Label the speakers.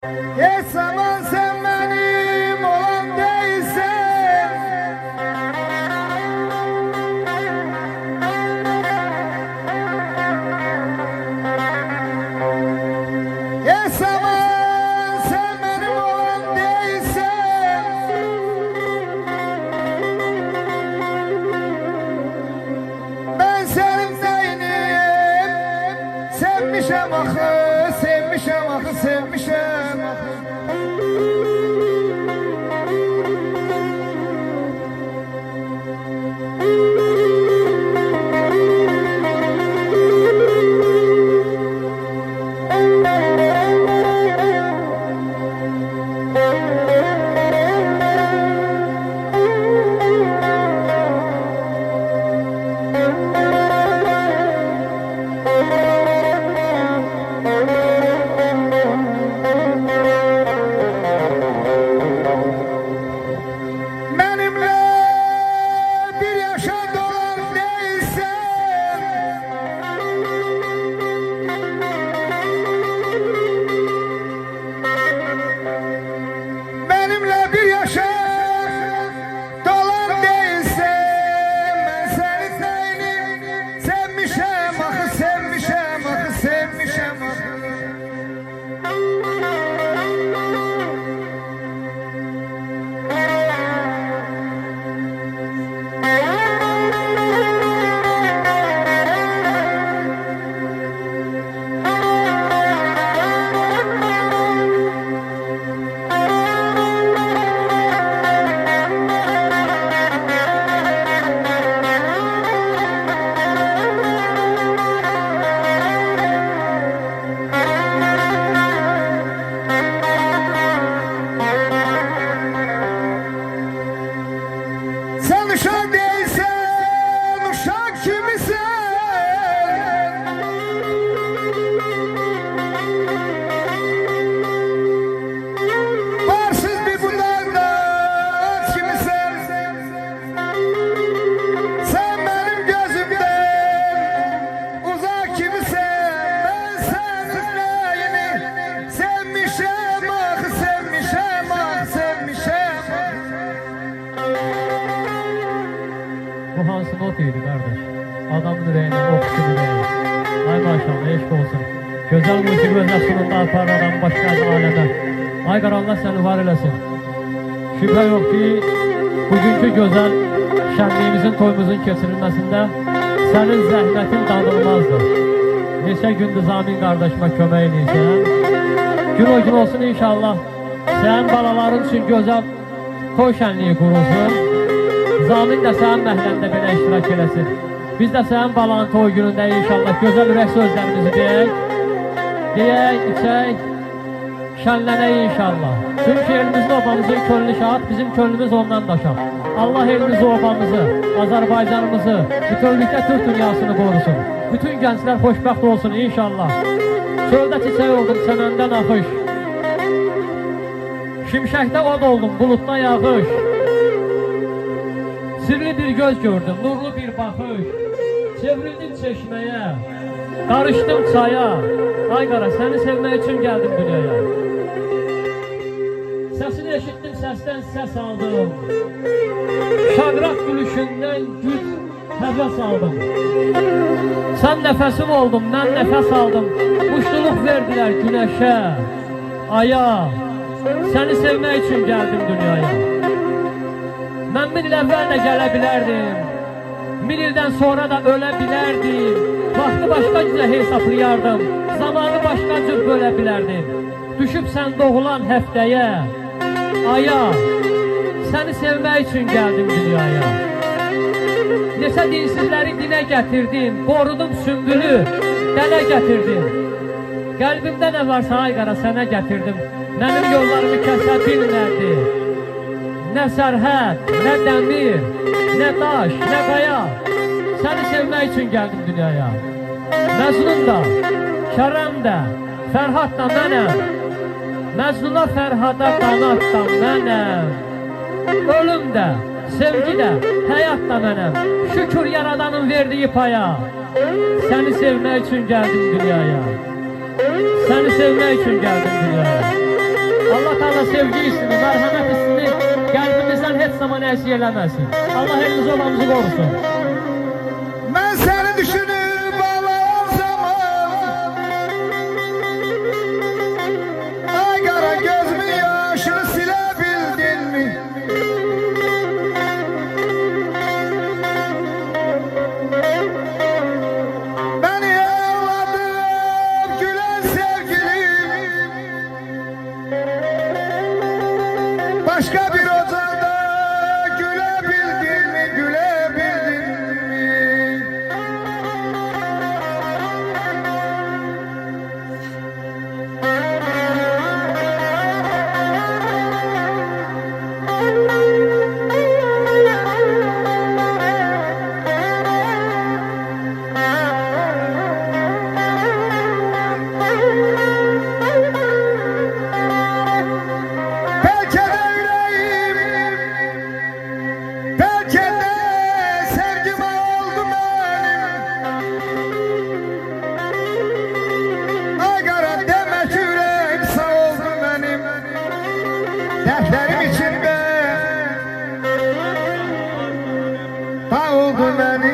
Speaker 1: Hiç zaman sen benim olan değilsen. Hiç zaman sen benim olan değilsen. Ben senin neynim? Sevmişem axı, sevmişem axı, sevmişem axı. Benimle bir yaşa dolan değilsen. Benimle bir yaşa dolan değilsen. Ben senin neyini sevmişem axı, sevmişem axı, sevmişem axı. Sen uşak değilsen, uşak kimisin? Varsız bir budakta kimisin? Sen benim gözümden uzak kimisin? Ben senin neyini sevmişem axı, sevmişem axı, sevmişem axı.
Speaker 2: Bu hansı not idi kardeş? Adamın ürəyinə oxusun ürəyi. Ay maşallah, eşq olsun. Gözəl musiqi öz sonunda apar adam başqa aləmə. Ay qaranlar səni var eləsin. Şübhə yox ki, bugünkü gözəl şənliyimizin, toyumuzun keçirilməsində sənin zəhmətin dadılmazdır. Neçə gündür Zamin qardaşıma kömək eləyirsən. Gün o gün olsun inşallah. Sənin balaların üçün gözəl toy şənliyi qurulsun. Zamin də sənin məhləndə belə iştirak eləsin. Biz də sənin balanın toy günündə inşallah gözəl ürək sözlərimizi deyək, içək, şənlənək inşallah. Çünki elimizdə obamızın könlü şad, bizim könlümüz ondan daşar. Allah elimizi, obamızı, Azərbaycanımızı, bütünlükdə Türk dünyasını qorusun. Bütün gənclər xoşbəxt olsun inşallah. Çöldə çiçək oldum, çəməndən axış. Şimşəkdə od oldum, bulutda yağış. Sirli bir göz gördüm, nurlu bir bakış. Çevrildim çeşmeye, karıştım çaya. Ay qara, səni sevmək üçün gəldim dünyaya. Səsini eşittim, səsdən səs aldım. Şagraq gülüşündən güc nəfəs aldım. Sən nəfəsim oldum, mən nəfəs aldım. Muştuluq verdilər güneşe, aya. Səni sevmək üçün gəldim dünyaya. Mən 1000 il əvvəl də gələ bilərdim. 1000 ildən sonra da ölə bilərdim. Vaxtı başqa cürə hesablayardım. Zamanı başqa cür bölə bilərdim. Düşüb sən doğulan həftəyə, aya, səni sevmək üçün gəldim dünyaya. Neçə dinsizləri dinə gətirdim. Qorudum sümbülü, dənə gətirdim. Qəlbimdə nə varsa ay qara sənə gətirdim. Mənim yollarımı kəsə bilmədi. Nə sərhəd, nə dəmir, nə daş, nə qaya. Səni sevmək üçün gəldim dünyaya. Məcnun da, Kərəm də, Fərhad da mənəm. Məcnuna, Fərhada, qanat da mənəm. Ölüm də, sevgi də, həyat da mənəm. Şükür yaradanın verdiyi paya. Səni sevmək üçün gəldim dünyaya. Səni sevmək üçün gəldim dünyaya. da sevgi hissini, merhamet hissini qəlbimizdən heç zaman əziy eləməsin. Allah elimizi olamızı qorusun.
Speaker 1: Ben seni düşünüp ağlar zaman, ay kara gözümün yaşını silebildin mi? Beni ağladım gülen sevgilim, başka bir ocakta gülebildin mi, gülebildin mi? Belki de yüreğim, belki de sevgime oldu benim. Ay kara demek yürek sağ oldu benim. Dertlerim içinde dağıldı benim.